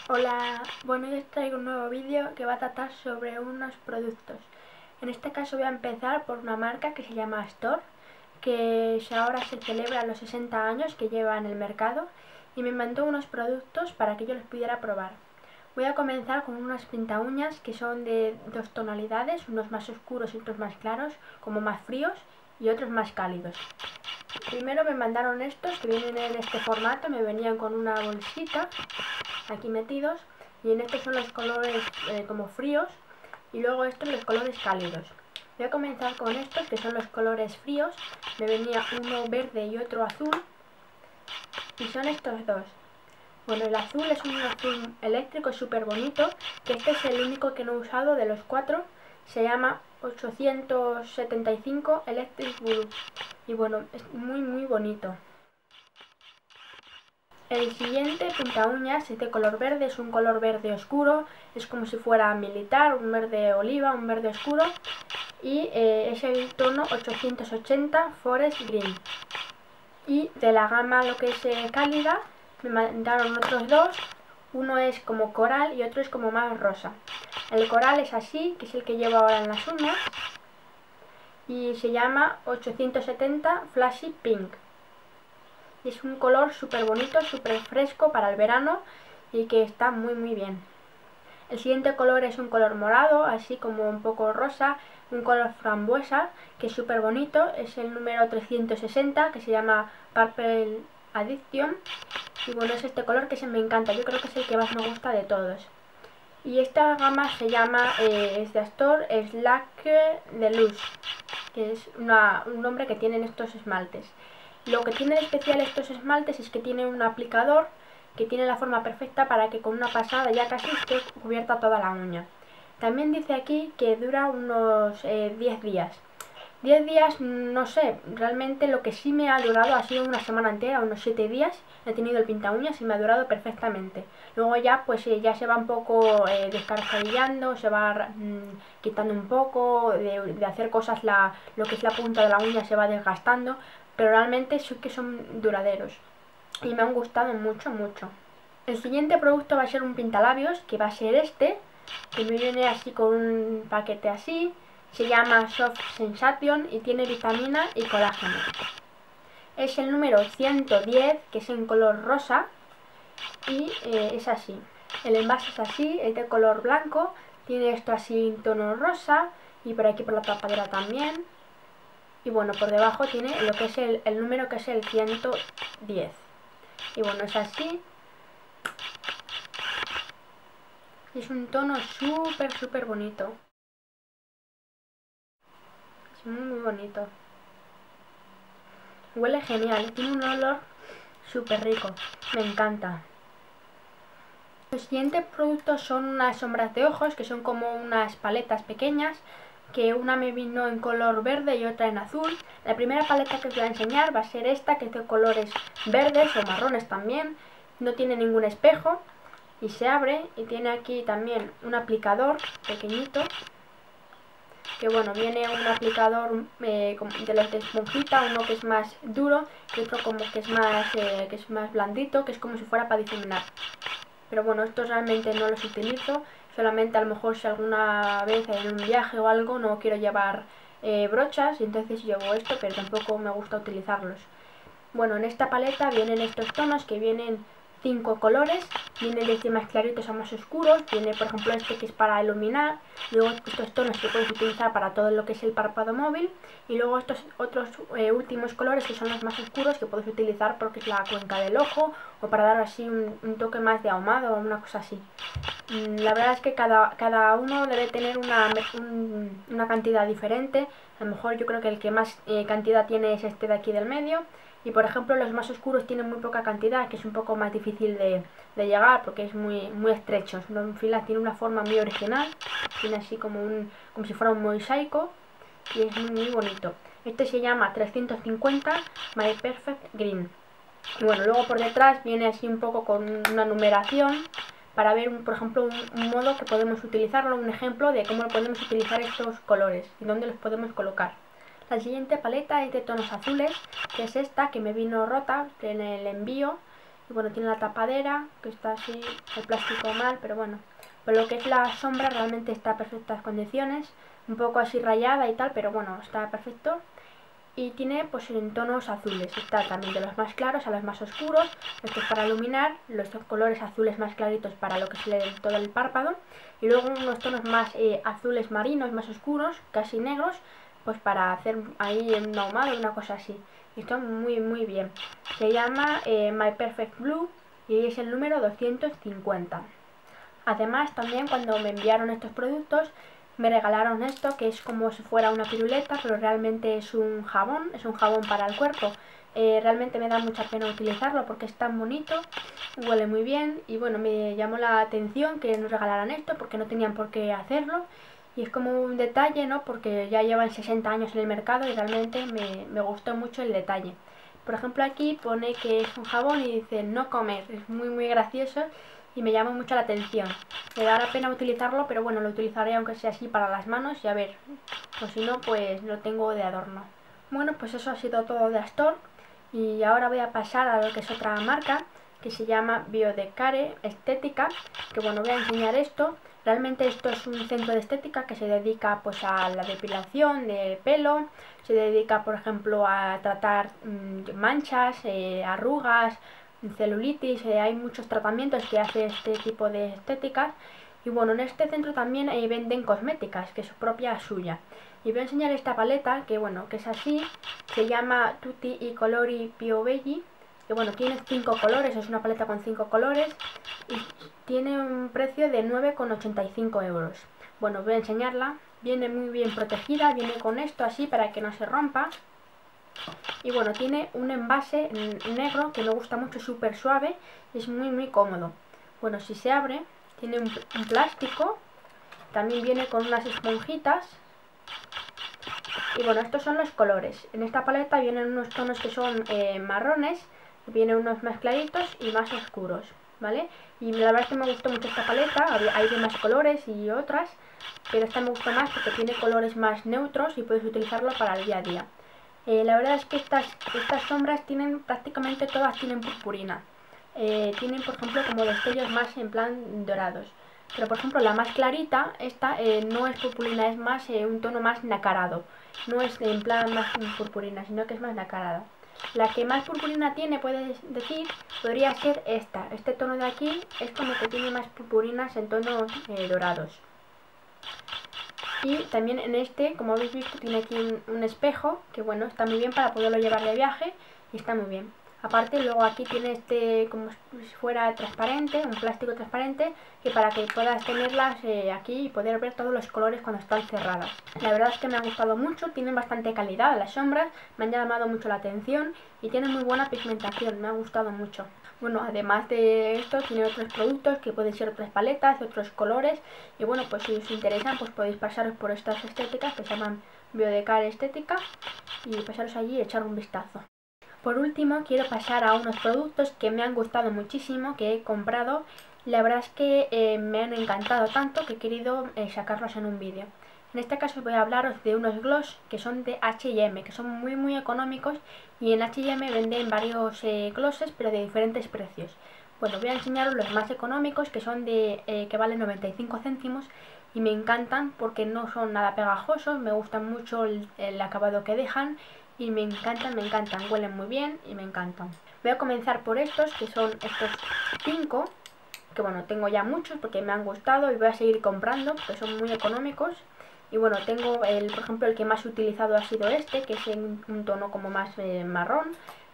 Hola, bueno, hoy os traigo un nuevo vídeo que va a tratar sobre unos productos. En este caso voy a empezar por una marca que se llama Astor, que ahora se celebra los 60 años que lleva en el mercado y me mandó unos productos para que yo los pudiera probar. Voy a comenzar con unas pinta uñas que son de dos tonalidades, unos más oscuros y otros más claros, como más fríos y otros más cálidos. Primero me mandaron estos que vienen en este formato, me venían con una bolsita aquí metidos, y en estos son los colores como fríos y luego estos los colores cálidos. Voy a comenzar con estos que son los colores fríos, me venía uno verde y otro azul y son estos dos. Bueno, el azul es un azul eléctrico súper bonito, que este es el único que no he usado de los cuatro, se llama 875 Electric Blue y bueno, es muy bonito. El siguiente pinta uñas es de color verde, es un color verde oscuro, es como si fuera militar, un verde oliva, un verde oscuro y es el tono 880 Forest Green. Y de la gama lo que es cálida me mandaron otros dos, uno es como coral y otro es como más rosa. El coral es así, que es el que llevo ahora en las uñas y se llama 870 Flashy Pink. Es un color súper bonito, súper fresco para el verano y que está muy bien. El siguiente color es un color morado, así como un poco rosa, un color frambuesa, que es súper bonito. Es el número 360, que se llama Purple Addiction. Y bueno, es este color que me encanta, yo creo que es el que más me gusta de todos. Y esta gama se llama, es de Astor, Slacker Deluxe, que es un nombre que tienen estos esmaltes. Lo que tiene de especial estos esmaltes es que tiene un aplicador que tiene la forma perfecta para que con una pasada ya casi esté cubierta toda la uña. También dice aquí que dura unos 10 días. 10 días, no sé, realmente lo que sí me ha durado ha sido una semana entera, unos 7 días. He tenido el pinta uñas y me ha durado perfectamente. Luego ya pues ya se va un poco descaracterillando, se va quitando un poco, de hacer cosas lo que es la punta de la uña se va desgastando, pero realmente sí que son duraderos y me han gustado mucho. El siguiente producto va a ser un pintalabios, que va a ser este, que me viene así con un paquete así. Se llama Soft Sensation y tiene vitamina y colágeno. Es el número 110, que es en color rosa y es así. El envase es así, es de color blanco, tiene esto así en tono rosa y por aquí por la tapadera también. Y bueno, por debajo tiene lo que es el número, que es el 110. Y bueno, es así. Es un tono súper bonito. Es muy bonito. Huele genial, tiene un olor súper rico. Me encanta. Los siguientes productos son unas sombras de ojos, que son como unas paletas pequeñas, que una me vino en color verde y otra en azul. La primera paleta que os voy a enseñar va a ser esta, que es de colores verdes o marrones también. No tiene ningún espejo y se abre y tiene aquí también un aplicador pequeñito, que bueno, viene un aplicador de los de esponjita, uno que es más duro y otro como que es más blandito, que es como si fuera para difuminar. Pero bueno, estos realmente no los utilizo, solamente a lo mejor si alguna vez en un viaje o algo no quiero llevar brochas, y entonces llevo esto, pero tampoco me gusta utilizarlos. Bueno, en esta paleta vienen estos tonos, que vienen 5 colores, vienen desde más claritos a más oscuros, viene por ejemplo este que es para iluminar, luego estos tonos que puedes utilizar para todo lo que es el párpado móvil, y luego estos otros últimos colores que son los más oscuros, que puedes utilizar porque es la cuenca del ojo o para dar así un toque más de ahumado o una cosa así. La verdad es que cada uno debe tener una cantidad diferente. A lo mejor yo creo que el que más cantidad tiene es este de aquí del medio. Y por ejemplo los más oscuros tienen muy poca cantidad, que es un poco más difícil de llegar porque es muy estrecho. Tiene una forma muy original, tiene así como si fuera un mosaico y es muy bonito. Este se llama 350 My Perfect Green. Y bueno, luego por detrás viene así un poco con una numeración para ver, por ejemplo, un modo que podemos utilizarlo, un ejemplo de cómo podemos utilizar estos colores y dónde los podemos colocar. La siguiente paleta es de tonos azules, que es esta, que me vino rota en el envío. Y bueno, tiene la tapadera, que está así, el plástico mal, pero bueno. Por lo que es la sombra realmente está en perfectas condiciones. Un poco así rayada y tal, pero bueno, está perfecto. Y tiene pues en tonos azules, está también de los más claros a los más oscuros. Esto es para iluminar, los colores azules más claritos para lo que es todo el párpado. Y luego unos tonos más azules marinos, más oscuros, casi negros, pues para hacer ahí un ahumado, una cosa así. Y está muy bien. Se llama My Perfect Blue y es el número 250. Además, también cuando me enviaron estos productos, me regalaron esto, que es como si fuera una piruleta, pero realmente es un jabón para el cuerpo. Realmente me da mucha pena utilizarlo porque es tan bonito, huele muy bien y bueno, me llamó la atención que nos regalaran esto porque no tenían por qué hacerlo. Y es como un detalle, ¿no? Porque ya llevan 60 años en el mercado y realmente me gustó mucho el detalle. Por ejemplo, aquí pone que es un jabón y dice no comer, es muy gracioso y me llama mucho la atención. Me da la pena utilizarlo, pero bueno, lo utilizaré aunque sea así para las manos y a ver, o si no, pues lo tengo de adorno. Bueno, pues eso ha sido todo de Astor y ahora voy a pasar a lo que es otra marca que se llama Biodecare Estética, que bueno, voy a enseñar esto. Realmente esto es un centro de estética que se dedica pues a la depilación de pelo, se dedica por ejemplo a tratar manchas, arrugas, celulitis, hay muchos tratamientos que hace este tipo de estéticas. Y bueno, en este centro también venden cosméticas, que es propia suya. Y voy a enseñar esta paleta, que bueno, que es así, se llama Tutti i Colori Pio Belli, que bueno, tiene 5 colores, es una paleta con 5 colores y tiene un precio de 9,85 euros. Bueno, voy a enseñarla, viene muy bien protegida, viene con esto así para que no se rompa. Y bueno, tiene un envase negro que me gusta mucho, súper suave y es muy cómodo. Bueno, si se abre, tiene un plástico, también viene con unas esponjitas. Y bueno, estos son los colores. En esta paleta vienen unos tonos que son marrones, vienen unos más claritos y más oscuros, ¿vale? Y la verdad es que me gustó mucho esta paleta, hay de más colores y otras, pero esta me gustó más porque tiene colores más neutros y puedes utilizarlo para el día a día. La verdad es que estas sombras tienen, prácticamente todas tienen purpurina. Tienen, por ejemplo, como destellos más en plan dorados. Pero, por ejemplo, la más clarita, esta no es purpurina, es más un tono más nacarado. No es en plan más purpurina, sino que es más nacarada. La que más purpurina tiene, puedes decir, podría ser esta. Este tono de aquí es como que tiene más purpurinas en tonos dorados. Y también en este, como habéis visto, tiene aquí un espejo, que bueno, está muy bien para poderlo llevar de viaje y está muy bien. Aparte, luego aquí tiene este como si fuera transparente, un plástico transparente, que para que puedas tenerlas aquí y poder ver todos los colores cuando están cerradas. La verdad es que me ha gustado mucho, tienen bastante calidad las sombras, me han llamado mucho la atención y tienen muy buena pigmentación, me ha gustado mucho. Bueno, además de esto, tiene otros productos que pueden ser otras paletas, otros colores. Y bueno, pues si os interesan, pues podéis pasaros por estas estéticas que se llaman Biodecare Estética y pasaros allí y echar un vistazo. Por último, quiero pasar a unos productos que me han gustado muchísimo, que he comprado. La verdad es que me han encantado tanto que he querido sacarlos en un vídeo. En este caso voy a hablaros de unos gloss que son de H&M, que son muy económicos y en H&M venden varios glosses pero de diferentes precios. Bueno, voy a enseñaros los más económicos que son que valen 95 céntimos y me encantan porque no son nada pegajosos, me gustan mucho el acabado que dejan y me encantan, huelen muy bien y me encantan. Voy a comenzar por estos que son estos 5, que bueno, tengo ya muchos porque me han gustado y voy a seguir comprando porque son muy económicos. Y bueno, tengo por ejemplo el que más he utilizado ha sido este, que es en un tono como más marrón,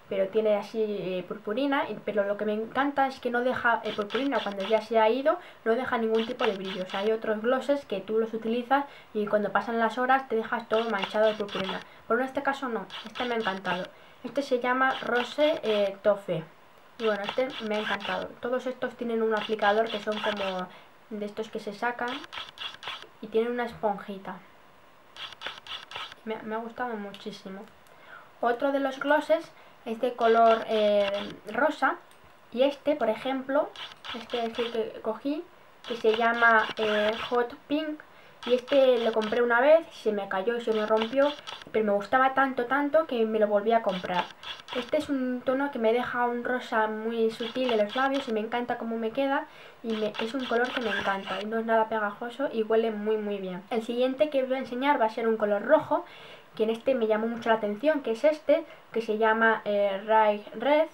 pero tiene así purpurina, pero lo que me encanta es que no deja purpurina cuando ya se ha ido, no deja ningún tipo de brillo. O sea, hay otros glosses que tú los utilizas y cuando pasan las horas te dejas todo manchado de purpurina. Pero en este caso no, este me ha encantado. Este se llama Rose Toffee. Y bueno, este me ha encantado. Todos estos tienen un aplicador que son como de estos que se sacan y tienen una esponjita. Me ha gustado muchísimo. Otro de los glosses es de color rosa y este, por ejemplo, este es el que cogí, que se llama Hot Pink Y este lo compré una vez, se me cayó y se me rompió, pero me gustaba tanto que me lo volví a comprar. Este es un tono que me deja un rosa muy sutil en los labios y me encanta cómo me queda. Y es un color que me encanta y no es nada pegajoso y huele muy bien. El siguiente que os voy a enseñar va a ser un color rojo, que en este me llamó mucho la atención, que es este, que se llama Ray Red.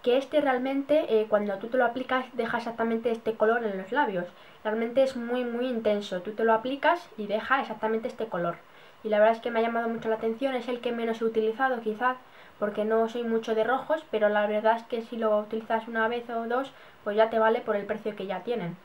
Que este realmente cuando tú te lo aplicas deja exactamente este color en los labios. Realmente es muy intenso, tú te lo aplicas y deja exactamente este color. Y la verdad es que me ha llamado mucho la atención, es el que menos he utilizado quizás, porque no soy mucho de rojos, pero la verdad es que si lo utilizas una vez o dos, pues ya te vale por el precio que ya tienen.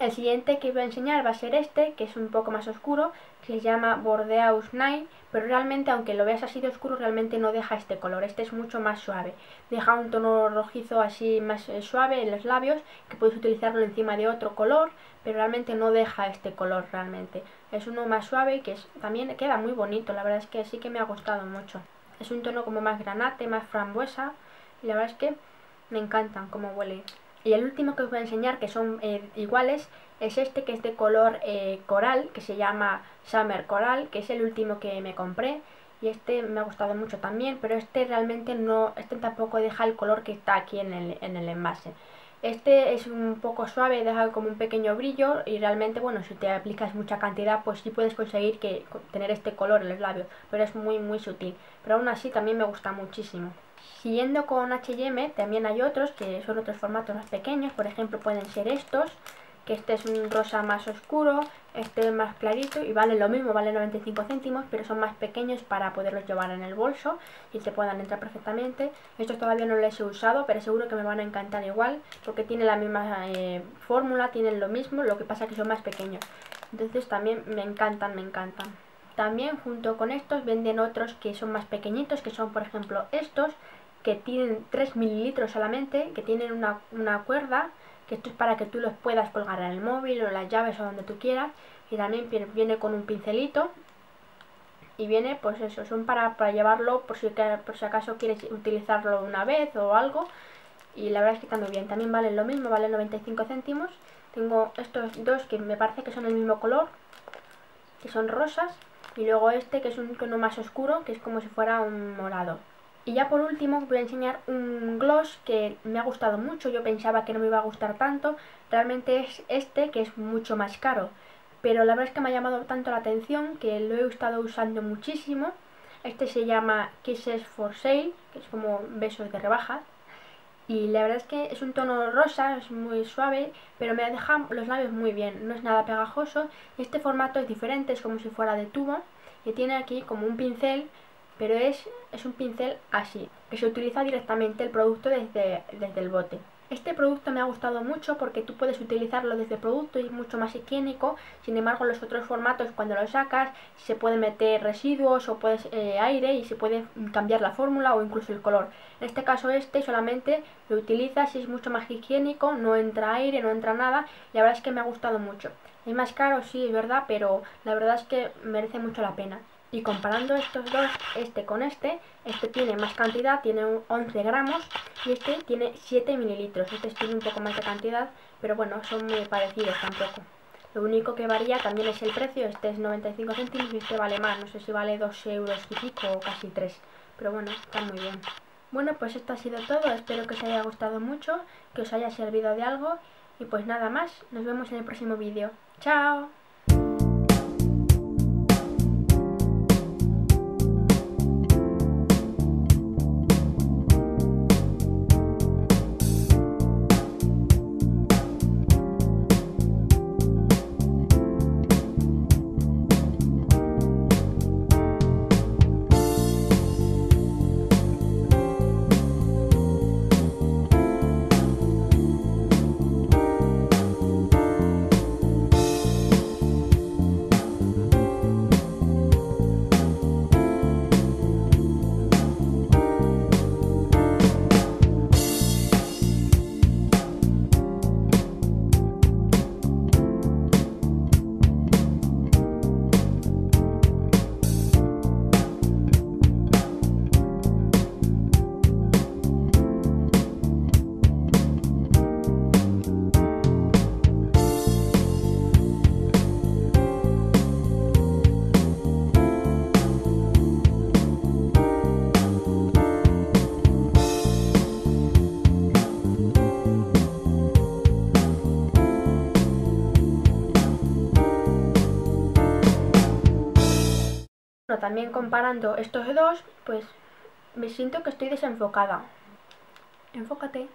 El siguiente que voy a enseñar va a ser este, que es un poco más oscuro, que se llama Bordeaux Night, pero realmente aunque lo veas así de oscuro, realmente no deja este color, este es mucho más suave. Deja un tono rojizo así más suave en los labios, que puedes utilizarlo encima de otro color, pero realmente no deja este color realmente. Es uno más suave que también queda muy bonito, la verdad es que sí que me ha gustado mucho. Es un tono como más granate, más frambuesa, y la verdad es que me encantan cómo huele. Y el último que os voy a enseñar, que son iguales, es este que es de color coral, que se llama Summer Coral, que es el último que me compré. Y este me ha gustado mucho también, pero este realmente no, este tampoco deja el color que está aquí en el envase. Este es un poco suave, deja como un pequeño brillo y realmente, bueno, si te aplicas mucha cantidad, pues sí puedes conseguir tener este color en los labios, pero es muy sutil. Pero aún así también me gusta muchísimo. Siguiendo con H&M, también hay otros que son otros formatos más pequeños, por ejemplo pueden ser estos, que este es un rosa más oscuro, este es más clarito y valen lo mismo, valen 95 céntimos, pero son más pequeños para poderlos llevar en el bolso y te puedan entrar perfectamente. Estos todavía no los he usado, pero seguro que me van a encantar igual, porque tienen la misma fórmula, tienen lo mismo, lo que pasa que son más pequeños. Entonces también me encantan. También junto con estos venden otros que son más pequeñitos, que son por ejemplo estos, que tienen 3 mililitros solamente, que tienen una cuerda, que esto es para que tú los puedas colgar en el móvil o las llaves o donde tú quieras, y también viene con un pincelito, y viene pues eso, son para llevarlo por si acaso quieres utilizarlo una vez o algo, y la verdad es que está muy bien. También valen lo mismo, valen 95 céntimos. Tengo estos dos que me parece que son el mismo color, que son rosas, y luego este que es un tono más oscuro, que es como si fuera un morado. Y ya por último voy a enseñar un gloss que me ha gustado mucho, yo pensaba que no me iba a gustar tanto, realmente es este que es mucho más caro, pero la verdad es que me ha llamado tanto la atención que lo he estado usando muchísimo. Este se llama Kisses for Sale, que es como besos de rebajas, y la verdad es que es un tono rosa, es muy suave, pero me deja los labios muy bien, no es nada pegajoso, y este formato es diferente, es como si fuera de tubo, y tiene aquí como un pincel, pero es un pincel así, que se utiliza directamente el producto desde el bote. Este producto me ha gustado mucho porque tú puedes utilizarlo desde el producto y es mucho más higiénico. Sin embargo, los otros formatos, cuando lo sacas, se pueden meter residuos o puedes aire y se puede cambiar la fórmula o incluso el color. En este caso este solamente lo utilizas y es mucho más higiénico, no entra aire, no entra nada, y la verdad es que me ha gustado mucho. Es más caro, sí, es verdad, pero la verdad es que merece mucho la pena. Y comparando estos dos, este con este tiene más cantidad, tiene 11 gramos y este tiene 7 mililitros. Este tiene un poco más de cantidad, pero bueno, son muy parecidos tampoco. Lo único que varía también es el precio, este es 95 céntimos y este vale más, no sé si vale 2 euros y pico o casi 3, pero bueno, está muy bien. Bueno, pues esto ha sido todo, espero que os haya gustado mucho, que os haya servido de algo y pues nada más, nos vemos en el próximo vídeo. ¡Chao! también comparando estos dos, pues me siento que estoy desenfocada. Enfócate.